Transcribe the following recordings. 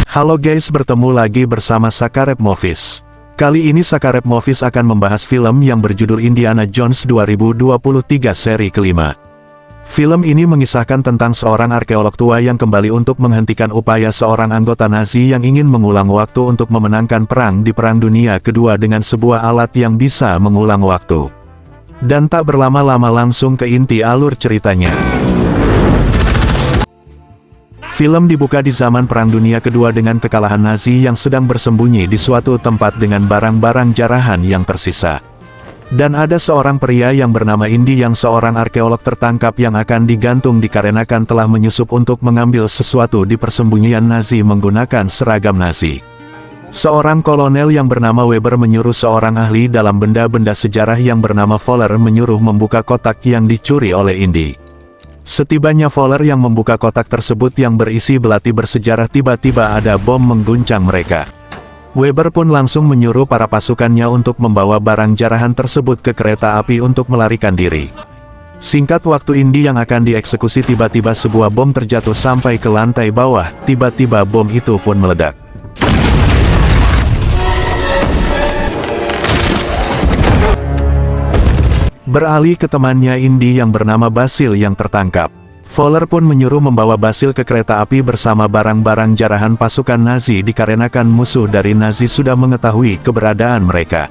Halo guys, bertemu lagi bersama Sakarep Movies. Kali ini Sakarep Movies akan membahas film yang berjudul Indiana Jones 2023 seri kelima. Film ini mengisahkan tentang seorang arkeolog tua yang kembali untuk menghentikan upaya seorang anggota Nazi yang ingin mengulang waktu untuk memenangkan perang di Perang Dunia Kedua dengan sebuah alat yang bisa mengulang waktu. Dan tak berlama-lama langsung ke inti alur ceritanya. Film dibuka di zaman Perang Dunia Kedua dengan kekalahan Nazi yang sedang bersembunyi di suatu tempat dengan barang-barang jarahan yang tersisa. Dan ada seorang pria yang bernama Indy yang seorang arkeolog tertangkap yang akan digantung dikarenakan telah menyusup untuk mengambil sesuatu di persembunyian Nazi menggunakan seragam Nazi. Seorang kolonel yang bernama Weber menyuruh seorang ahli dalam benda-benda sejarah yang bernama Fowler menyuruh membuka kotak yang dicuri oleh Indy. Setibanya Fowler yang membuka kotak tersebut yang berisi belati bersejarah, tiba-tiba ada bom mengguncang mereka. Weber pun langsung menyuruh para pasukannya untuk membawa barang jarahan tersebut ke kereta api untuk melarikan diri. Singkat waktu Indy yang akan dieksekusi, tiba-tiba sebuah bom terjatuh sampai ke lantai bawah, tiba-tiba bom itu pun meledak. Beralih ke temannya Indy yang bernama Basil yang tertangkap. Fowler pun menyuruh membawa Basil ke kereta api bersama barang-barang jarahan pasukan Nazi dikarenakan musuh dari Nazi sudah mengetahui keberadaan mereka.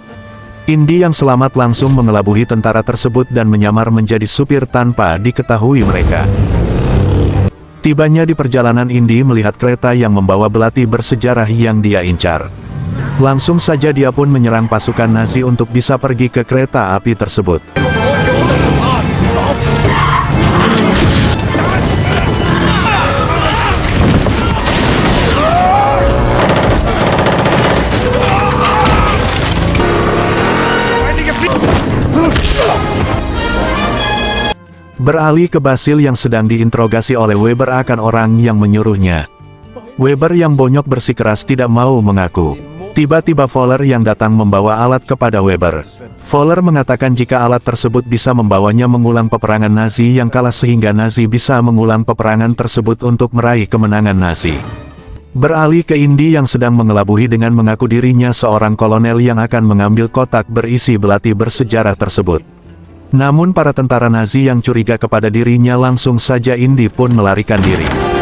Indy yang selamat langsung mengelabuhi tentara tersebut dan menyamar menjadi supir tanpa diketahui mereka. Tibanya di perjalanan, Indy melihat kereta yang membawa belati bersejarah yang dia incar. Langsung saja dia pun menyerang pasukan Nazi untuk bisa pergi ke kereta api tersebut. Beralih ke Basil yang sedang diinterogasi oleh Weber akan orang yang menyuruhnya. Weber yang bonyok bersikeras tidak mau mengaku. Tiba-tiba Fowler yang datang membawa alat kepada Weber. Fowler mengatakan jika alat tersebut bisa membawanya mengulang peperangan Nazi yang kalah sehingga Nazi bisa mengulang peperangan tersebut untuk meraih kemenangan Nazi. Beralih ke Indy yang sedang mengelabuhi dengan mengaku dirinya seorang kolonel yang akan mengambil kotak berisi belati bersejarah tersebut. Namun para tentara Nazi yang curiga kepada dirinya langsung saja Indy pun melarikan diri.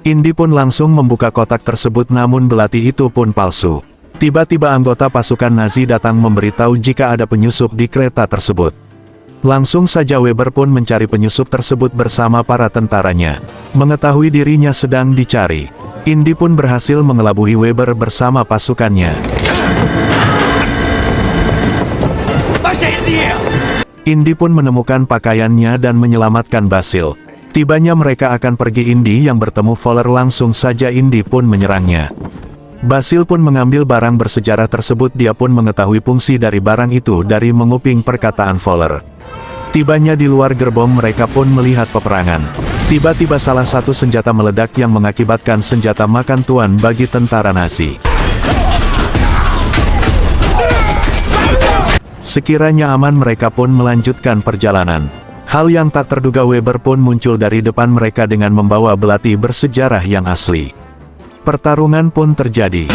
Indy pun langsung membuka kotak tersebut namun belati itu pun palsu. Tiba-tiba anggota pasukan Nazi datang memberitahu jika ada penyusup di kereta tersebut. Langsung saja Weber pun mencari penyusup tersebut bersama para tentaranya. Mengetahui dirinya sedang dicari, Indy pun berhasil mengelabui Weber bersama pasukannya. Indy pun menemukan pakaiannya dan menyelamatkan Basil. Tibanya mereka akan pergi, Indy yang bertemu Fowler langsung saja Indy pun menyerangnya. Basil pun mengambil barang bersejarah tersebut, dia pun mengetahui fungsi dari barang itu dari menguping perkataan Fowler. Tibanya di luar gerbong mereka pun melihat peperangan. Tiba-tiba salah satu senjata meledak yang mengakibatkan senjata makan tuan bagi tentara Nazi. Sekiranya aman mereka pun melanjutkan perjalanan. Hal yang tak terduga, Weber pun muncul dari depan mereka dengan membawa belati bersejarah yang asli. Pertarungan pun terjadi.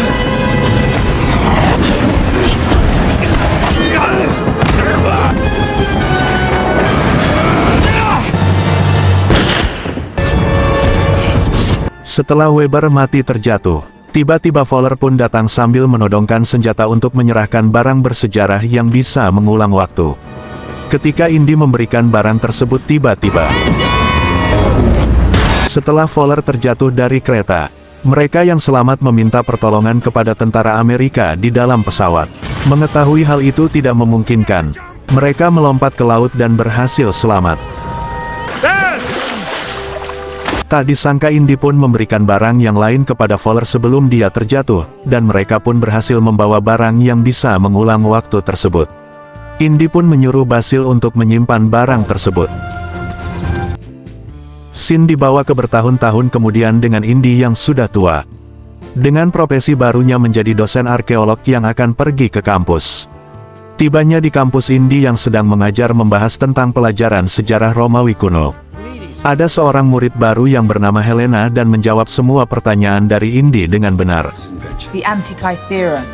Setelah Weber mati terjatuh, tiba-tiba Fowler pun datang sambil menodongkan senjata untuk menyerahkan barang bersejarah yang bisa mengulang waktu. Ketika Indy memberikan barang tersebut, tiba-tiba setelah Fowler terjatuh dari kereta, mereka yang selamat meminta pertolongan kepada tentara Amerika di dalam pesawat. Mengetahui hal itu tidak memungkinkan, mereka melompat ke laut dan berhasil selamat. Tak disangka Indy pun memberikan barang yang lain kepada Fowler sebelum dia terjatuh, dan mereka pun berhasil membawa barang yang bisa mengulang waktu tersebut. Indy pun menyuruh Basil untuk menyimpan barang tersebut. Scene dibawa ke bertahun-tahun kemudian dengan Indy yang sudah tua. Dengan profesi barunya menjadi dosen arkeolog yang akan pergi ke kampus. Tibanya di kampus, Indy yang sedang mengajar membahas tentang pelajaran sejarah Romawi kuno. Ada seorang murid baru yang bernama Helena dan menjawab semua pertanyaan dari Indy dengan benar. The Antikythera.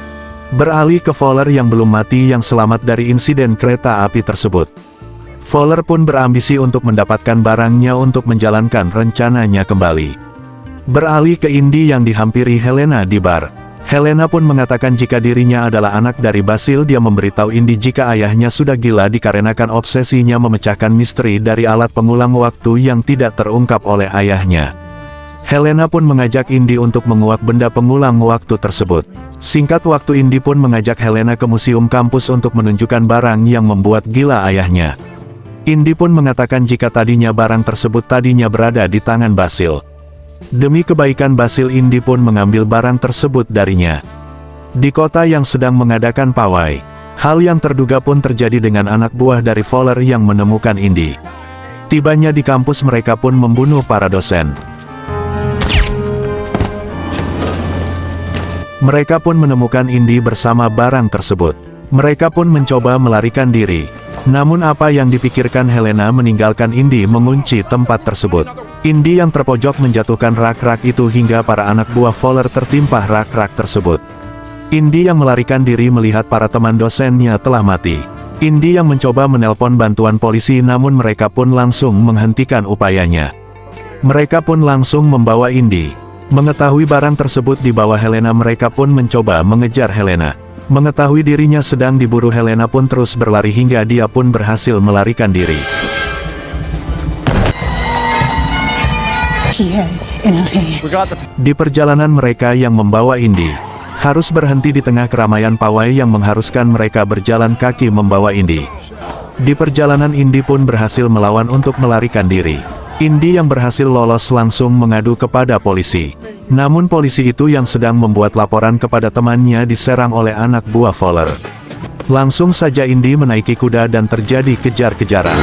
Beralih ke Fowler yang belum mati yang selamat dari insiden kereta api tersebut. Fowler pun berambisi untuk mendapatkan barangnya untuk menjalankan rencananya kembali. Beralih ke Indy yang dihampiri Helena di bar. Helena pun mengatakan jika dirinya adalah anak dari Basil. Dia memberitahu Indy jika ayahnya sudah gila dikarenakan obsesinya memecahkan misteri dari alat pengulang waktu yang tidak terungkap oleh ayahnya. Helena pun mengajak Indy untuk menguak benda pengulang waktu tersebut. Singkat waktu Indy pun mengajak Helena ke museum kampus untuk menunjukkan barang yang membuat gila ayahnya. Indy pun mengatakan jika tadinya barang tersebut tadinya berada di tangan Basil. Demi kebaikan Basil, Indy pun mengambil barang tersebut darinya. Di kota yang sedang mengadakan pawai, hal yang terduga pun terjadi dengan anak buah dari Fowler yang menemukan Indy. Tibanya di kampus, mereka pun membunuh para dosen. Mereka pun menemukan Indy bersama barang tersebut. Mereka pun mencoba melarikan diri. Namun apa yang dipikirkan Helena meninggalkan Indy mengunci tempat tersebut. Indy yang terpojok menjatuhkan rak-rak itu hingga para anak buah Fowler tertimpa rak-rak tersebut. Indy yang melarikan diri melihat para teman dosennya telah mati. Indy yang mencoba menelpon bantuan polisi namun mereka pun langsung menghentikan upayanya. Mereka pun langsung membawa Indy. Mengetahui barang tersebut di bawah Helena, mereka pun mencoba mengejar Helena. Mengetahui dirinya sedang diburu, Helena pun terus berlari hingga dia pun berhasil melarikan diri. Di perjalanan mereka yang membawa Indy harus berhenti di tengah keramaian pawai yang mengharuskan mereka berjalan kaki membawa Indy. Di perjalanan Indy pun berhasil melawan untuk melarikan diri. Indy yang berhasil lolos langsung mengadu kepada polisi. Namun polisi itu yang sedang membuat laporan kepada temannya diserang oleh anak buah Fowler. Langsung saja Indy menaiki kuda dan terjadi kejar-kejaran.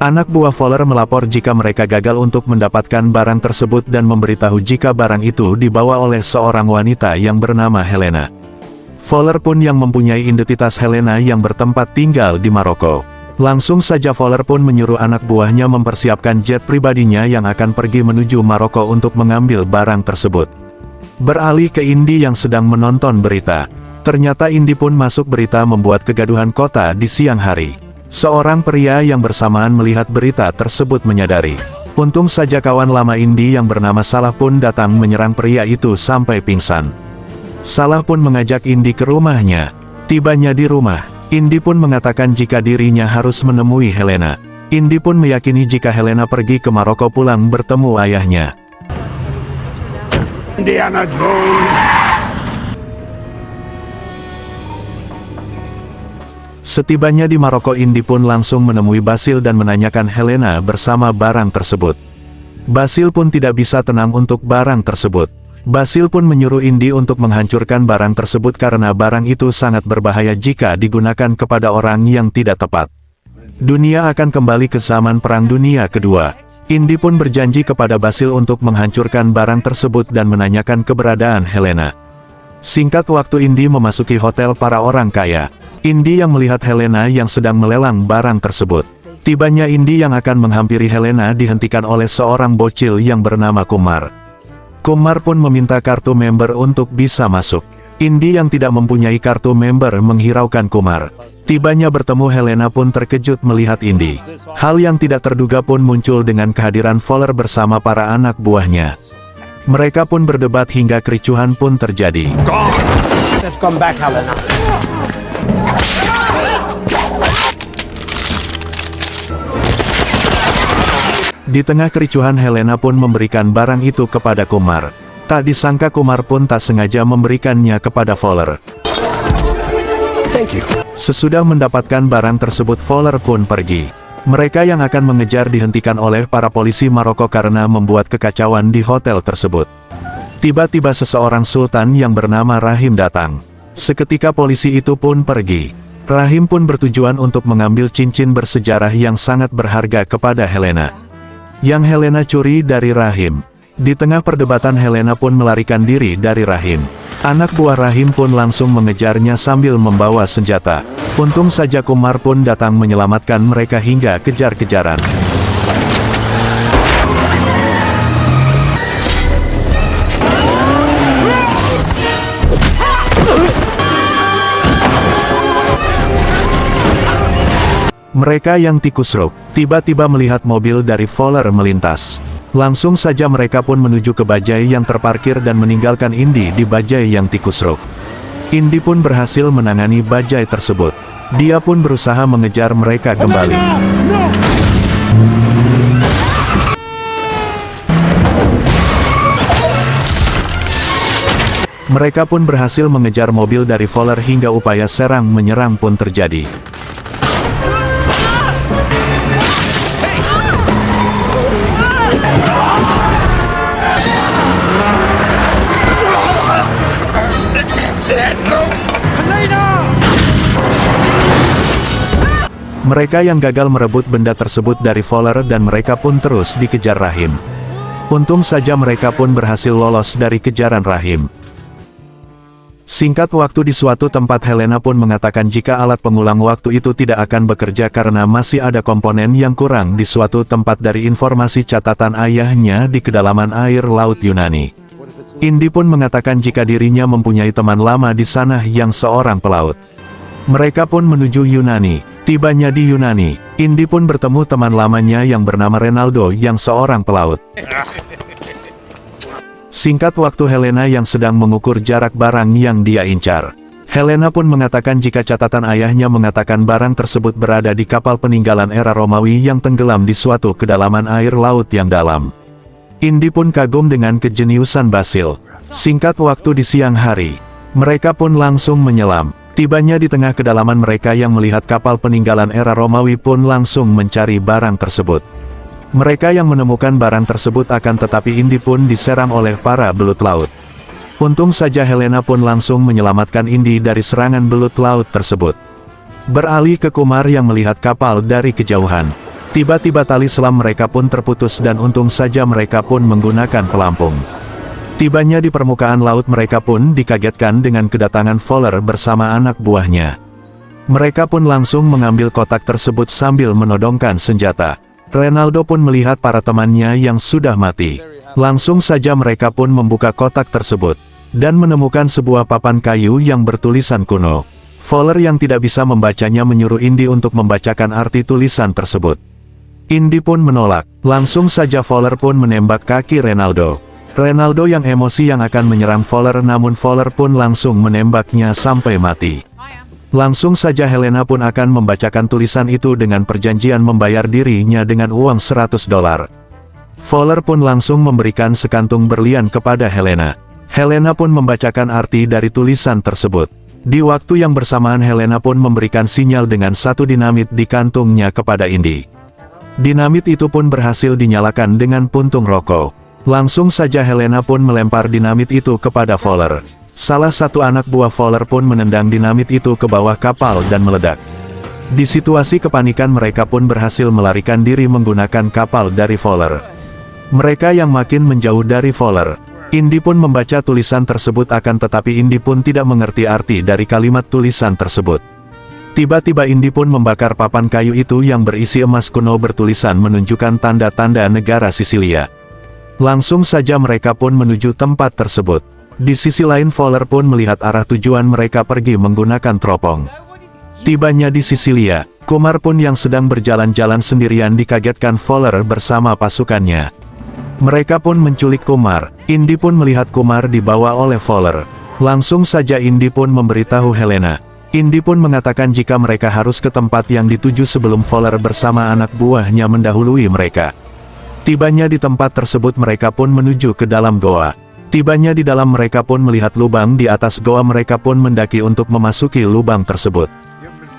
Anak buah Fowler melapor jika mereka gagal untuk mendapatkan barang tersebut dan memberitahu jika barang itu dibawa oleh seorang wanita yang bernama Helena. Fowler pun yang mempunyai identitas Helena yang bertempat tinggal di Maroko. Langsung saja Fowler pun menyuruh anak buahnya mempersiapkan jet pribadinya yang akan pergi menuju Maroko untuk mengambil barang tersebut. Beralih ke Indy yang sedang menonton berita. Ternyata Indy pun masuk berita membuat kegaduhan kota di siang hari. Seorang pria yang bersamaan melihat berita tersebut menyadari. Untung saja kawan lama Indy yang bernama Salah pun datang menyerang pria itu sampai pingsan. Salah pun mengajak Indy ke rumahnya. Tibanya di rumah, Indy pun mengatakan jika dirinya harus menemui Helena. Indy pun meyakini jika Helena pergi ke Maroko pulang bertemu ayahnya. Indiana Jones. Setibanya di Maroko, Indy pun langsung menemui Basil dan menanyakan Helena bersama barang tersebut. Basil pun tidak bisa tenang untuk barang tersebut. Basil pun menyuruh Indy untuk menghancurkan barang tersebut karena barang itu sangat berbahaya jika digunakan kepada orang yang tidak tepat. Dunia akan kembali ke zaman Perang Dunia Kedua. Indy pun berjanji kepada Basil untuk menghancurkan barang tersebut dan menanyakan keberadaan Helena. Singkat waktu Indy memasuki hotel para orang kaya. Indy yang melihat Helena yang sedang melelang barang tersebut. Tibanya Indy yang akan menghampiri Helena dihentikan oleh seorang bocil yang bernama Kumar. Kumar pun meminta kartu member untuk bisa masuk. Indy yang tidak mempunyai kartu member menghiraukan Kumar. Tibanya bertemu Helena pun terkejut melihat Indy. Hal yang tidak terduga pun muncul dengan kehadiran Fowler bersama para anak buahnya. Mereka pun berdebat hingga kericuhan pun terjadi. Come back, Helena. Di tengah kericuhan, Helena pun memberikan barang itu kepada Kumar. Tak disangka Kumar pun tak sengaja memberikannya kepada Fowler. Thank you. Sesudah mendapatkan barang tersebut, Fowler pun pergi. Mereka yang akan mengejar dihentikan oleh para polisi Maroko karena membuat kekacauan di hotel tersebut. Tiba-tiba seseorang sultan yang bernama Rahim datang. Seketika polisi itu pun pergi. Rahim pun bertujuan untuk mengambil cincin bersejarah yang sangat berharga kepada Helena. Yang Helena curi dari Rahim. Di tengah perdebatan Helena pun melarikan diri dari Rahim. Anak buah Rahim pun langsung mengejarnya sambil membawa senjata. Untung saja Kumar pun datang menyelamatkan mereka hingga kejar-kejaran. Mereka yang tikus rock, tiba-tiba melihat mobil dari Fowler melintas. Langsung saja mereka pun menuju ke bajai yang terparkir dan meninggalkan Indy di bajai yang tikus rock. Indy pun berhasil menangani bajai tersebut. Dia pun berusaha mengejar mereka kembali. Mereka pun berhasil mengejar mobil dari Fowler hingga upaya serang menyerang pun terjadi. Mereka yang gagal merebut benda tersebut dari Fowler dan mereka pun terus dikejar Rahim. Untung saja mereka pun berhasil lolos dari kejaran Rahim. Singkat waktu di suatu tempat Helena pun mengatakan jika alat pengulang waktu itu tidak akan bekerja karena masih ada komponen yang kurang di suatu tempat dari informasi catatan ayahnya di kedalaman air laut Yunani. Indy pun mengatakan jika dirinya mempunyai teman lama di sana yang seorang pelaut. Mereka pun menuju Yunani. Tibanya di Yunani, Indy pun bertemu teman lamanya yang bernama Renaldo yang seorang pelaut. Singkat waktu Helena yang sedang mengukur jarak barang yang dia incar. Helena pun mengatakan jika catatan ayahnya mengatakan barang tersebut berada di kapal peninggalan era Romawi yang tenggelam di suatu kedalaman air laut yang dalam. Indy pun kagum dengan kejeniusan Basil. Singkat waktu di siang hari, mereka pun langsung menyelam. Tibanya di tengah kedalaman mereka yang melihat kapal peninggalan era Romawi pun langsung mencari barang tersebut. Mereka yang menemukan barang tersebut akan tetapi Indy pun diserang oleh para belut laut. Untung saja Helena pun langsung menyelamatkan Indy dari serangan belut laut tersebut. Beralih ke Kumar yang melihat kapal dari kejauhan. Tiba-tiba tali selam mereka pun terputus dan untung saja mereka pun menggunakan pelampung. Tibanya di permukaan laut mereka pun dikagetkan dengan kedatangan Fowler bersama anak buahnya. Mereka pun langsung mengambil kotak tersebut sambil menodongkan senjata. Renaldo pun melihat para temannya yang sudah mati. Langsung saja mereka pun membuka kotak tersebut, dan menemukan sebuah papan kayu yang bertulisan kuno. Fowler yang tidak bisa membacanya menyuruh Indy untuk membacakan arti tulisan tersebut. Indy pun menolak, langsung saja Fowler pun menembak kaki Renaldo. Renaldo yang emosi yang akan menyerang Fowler namun Fowler pun langsung menembaknya sampai mati. Langsung saja Helena pun akan membacakan tulisan itu dengan perjanjian membayar dirinya dengan uang $100. Fowler pun langsung memberikan sekantung berlian kepada Helena. Helena pun membacakan arti dari tulisan tersebut. Di waktu yang bersamaan Helena pun memberikan sinyal dengan satu dinamit di kantungnya kepada Indy. Dinamit itu pun berhasil dinyalakan dengan puntung rokok. Langsung saja Helena pun melempar dinamit itu kepada Fowler. Salah satu anak buah Fowler pun menendang dinamit itu ke bawah kapal dan meledak. Di situasi kepanikan mereka pun berhasil melarikan diri menggunakan kapal dari Fowler. Mereka yang makin menjauh dari Fowler. Indy pun membaca tulisan tersebut akan tetapi Indy pun tidak mengerti arti dari kalimat tulisan tersebut. Tiba-tiba Indy pun membakar papan kayu itu yang berisi emas kuno bertulisan menunjukkan tanda-tanda negara Sisilia. Langsung saja mereka pun menuju tempat tersebut. Di sisi lain Fowler pun melihat arah tujuan mereka pergi menggunakan teropong. Tibanya di Sisilia, Kumar pun yang sedang berjalan-jalan sendirian dikagetkan Fowler bersama pasukannya. Mereka pun menculik Kumar. Indy pun melihat Kumar dibawa oleh Fowler. Langsung saja Indy pun memberitahu Helena. Indy pun mengatakan jika mereka harus ke tempat yang dituju sebelum Fowler bersama anak buahnya mendahului mereka. Tibanya di tempat tersebut mereka pun menuju ke dalam goa. Tibanya di dalam mereka pun melihat lubang di atas goa mereka pun mendaki untuk memasuki lubang tersebut.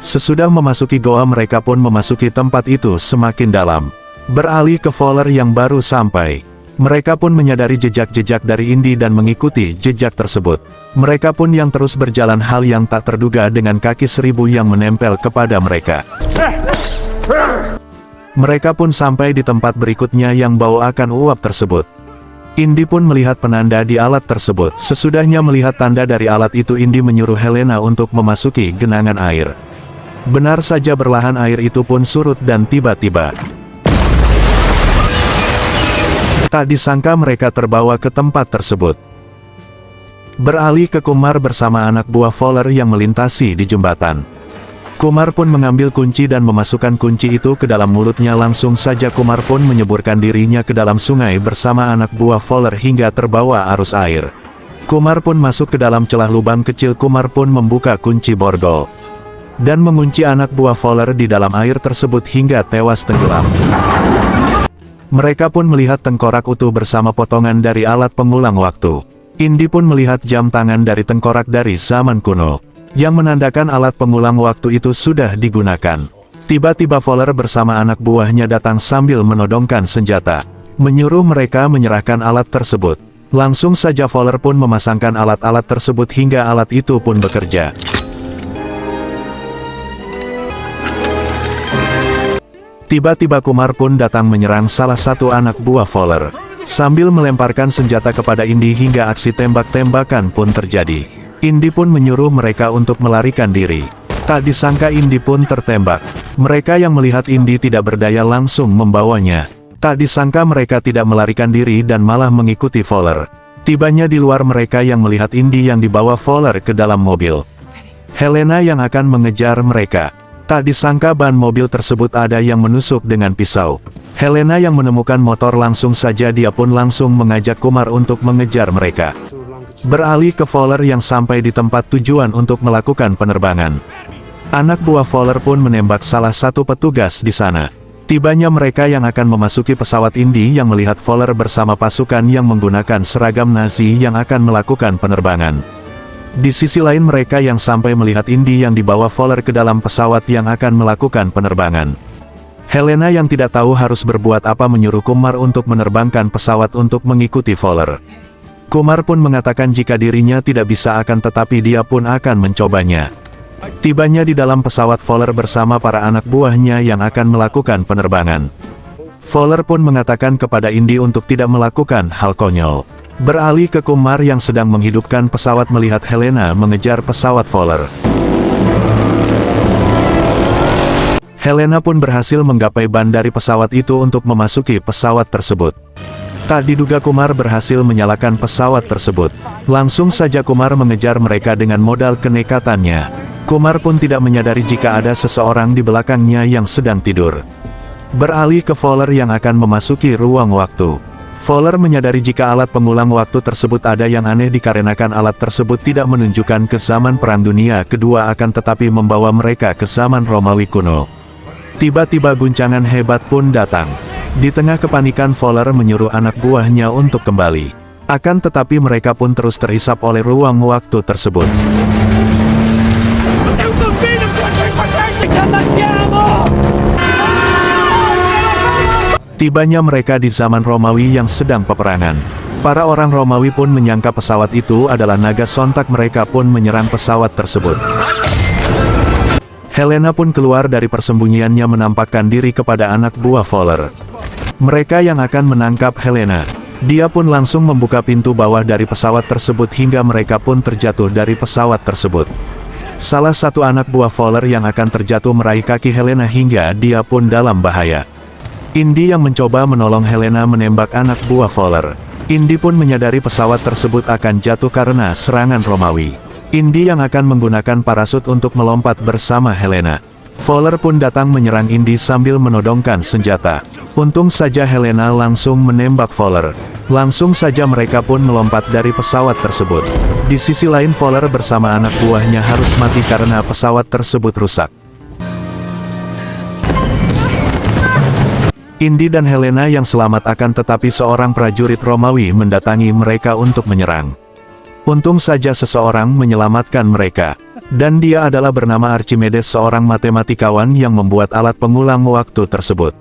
Sesudah memasuki goa mereka pun memasuki tempat itu semakin dalam. Beralih ke Fowler yang baru sampai. Mereka pun menyadari jejak-jejak dari Indy dan mengikuti jejak tersebut. Mereka pun yang terus berjalan hal yang tak terduga dengan kaki 1000 yang menempel kepada mereka. Mereka pun sampai di tempat berikutnya yang bau akan uap tersebut. Indy pun melihat penanda di alat tersebut. Sesudahnya melihat tanda dari alat itu, Indy menyuruh Helena untuk memasuki genangan air. Benar saja, berlahan air itu pun surut dan tiba-tiba tak disangka mereka terbawa ke tempat tersebut. Beralih ke Kumar bersama anak buah Fowler yang melintasi di jembatan. Kumar pun mengambil kunci dan memasukkan kunci itu ke dalam mulutnya. Langsung saja Kumar pun menyeburkan dirinya ke dalam sungai bersama anak buah Fowler hingga terbawa arus air. Kumar pun masuk ke dalam celah lubang kecil. Kumar pun membuka kunci borgol dan mengunci anak buah Fowler di dalam air tersebut hingga tewas tenggelam. Mereka pun melihat tengkorak utuh bersama potongan dari alat pengulang waktu. Indy pun melihat jam tangan dari tengkorak dari zaman kuno, yang menandakan alat pengulang waktu itu sudah digunakan. Tiba-tiba Fowler bersama anak buahnya datang sambil menodongkan senjata, menyuruh mereka menyerahkan alat tersebut. Langsung saja Fowler pun memasangkan alat-alat tersebut hingga alat itu pun bekerja. Tiba-tiba Kumar pun datang menyerang salah satu anak buah Fowler, sambil melemparkan senjata kepada Indy hingga aksi tembak-tembakan pun terjadi. Indy pun menyuruh mereka untuk melarikan diri. Tak disangka Indy pun tertembak. Mereka yang melihat Indy tidak berdaya langsung membawanya. Tak disangka mereka tidak melarikan diri dan malah mengikuti Fowler. Tibanya di luar, mereka yang melihat Indy yang dibawa Fowler ke dalam mobil. Helena yang akan mengejar mereka. Tak disangka ban mobil tersebut ada yang menusuk dengan pisau. Helena yang menemukan motor, langsung saja dia pun langsung mengajak Kumar untuk mengejar mereka. Beralih ke Fowler yang sampai di tempat tujuan untuk melakukan penerbangan. Anak buah Fowler pun menembak salah satu petugas di sana. Tibanya mereka yang akan memasuki pesawat. Indy yang melihat Fowler bersama pasukan yang menggunakan seragam Nazi yang akan melakukan penerbangan. Di sisi lain mereka yang sampai melihat Indy yang dibawa Fowler ke dalam pesawat yang akan melakukan penerbangan. Helena yang tidak tahu harus berbuat apa menyuruh Kumar untuk menerbangkan pesawat untuk mengikuti Fowler. Kumar pun mengatakan jika dirinya tidak bisa akan tetapi dia pun akan mencobanya. Tibanya di dalam pesawat Fowler bersama para anak buahnya yang akan melakukan penerbangan. Fowler pun mengatakan kepada Indy untuk tidak melakukan hal konyol. Beralih ke Kumar yang sedang menghidupkan pesawat melihat Helena mengejar pesawat Fowler. Helena pun berhasil menggapai ban dari pesawat itu untuk memasuki pesawat tersebut. Tak diduga Kumar berhasil menyalakan pesawat tersebut. Langsung saja Kumar mengejar mereka dengan modal kenekatannya. Kumar pun tidak menyadari jika ada seseorang di belakangnya yang sedang tidur. Beralih ke Fowler yang akan memasuki ruang waktu. Fowler menyadari jika alat pengulang waktu tersebut ada yang aneh dikarenakan alat tersebut tidak menunjukkan ke zaman Perang Dunia Kedua akan tetapi membawa mereka ke zaman Romawi kuno. Tiba-tiba guncangan hebat pun datang. Di tengah kepanikan Fowler menyuruh anak buahnya untuk kembali. Akan tetapi mereka pun terus terhisap oleh ruang waktu tersebut. Tibanya mereka di zaman Romawi yang sedang peperangan. Para orang Romawi pun menyangka pesawat itu adalah naga, sontak mereka pun menyerang pesawat tersebut. Helena pun keluar dari persembunyiannya menampakkan diri kepada anak buah Fowler. Mereka yang akan menangkap Helena. Dia pun langsung membuka pintu bawah dari pesawat tersebut hingga mereka pun terjatuh dari pesawat tersebut. Salah satu anak buah Fowler yang akan terjatuh meraih kaki Helena hingga dia pun dalam bahaya. Indy yang mencoba menolong Helena menembak anak buah Fowler. Indy pun menyadari pesawat tersebut akan jatuh karena serangan Romawi. Indy yang akan menggunakan parasut untuk melompat bersama Helena. Fowler pun datang menyerang Indy sambil menodongkan senjata. Untung saja Helena langsung menembak Fowler. Langsung saja mereka pun melompat dari pesawat tersebut. Di sisi lain Fowler bersama anak buahnya harus mati karena pesawat tersebut rusak. Indy dan Helena yang selamat akan tetapi seorang prajurit Romawi mendatangi mereka untuk menyerang. Untung saja seseorang menyelamatkan mereka. Dan dia adalah bernama Archimedes, seorang matematikawan yang membuat alat pengulang waktu tersebut.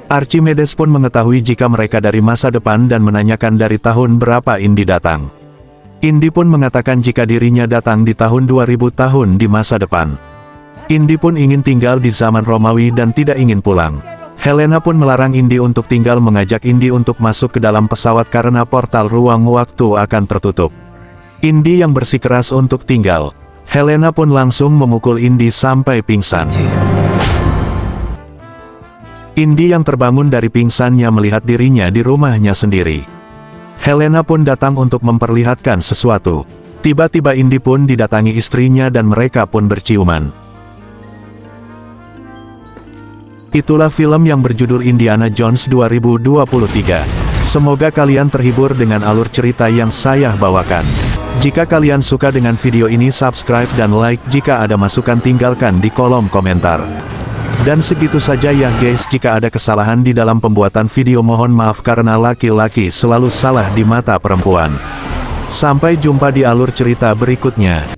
Archimedes pun mengetahui jika mereka dari masa depan dan menanyakan dari tahun berapa Indy datang. Indy pun mengatakan jika dirinya datang di tahun 2000 tahun di masa depan. Indy pun ingin tinggal di zaman Romawi dan tidak ingin pulang. Helena pun melarang Indy untuk tinggal, mengajak Indy untuk masuk ke dalam pesawat karena portal ruang waktu akan tertutup. Indy yang bersikeras untuk tinggal. Helena pun langsung memukul Indy sampai pingsan. Indy yang terbangun dari pingsannya melihat dirinya di rumahnya sendiri. Helena pun datang untuk memperlihatkan sesuatu. Tiba-tiba Indy pun didatangi istrinya dan mereka pun berciuman. Itulah film yang berjudul Indiana Jones 2023. Semoga kalian terhibur dengan alur cerita yang saya bawakan. Jika kalian suka dengan video ini, subscribe dan like. Jika ada masukan tinggalkan di kolom komentar. Dan segitu saja ya guys, jika ada kesalahan di dalam pembuatan video mohon maaf karena laki-laki selalu salah di mata perempuan. Sampai jumpa di alur cerita berikutnya.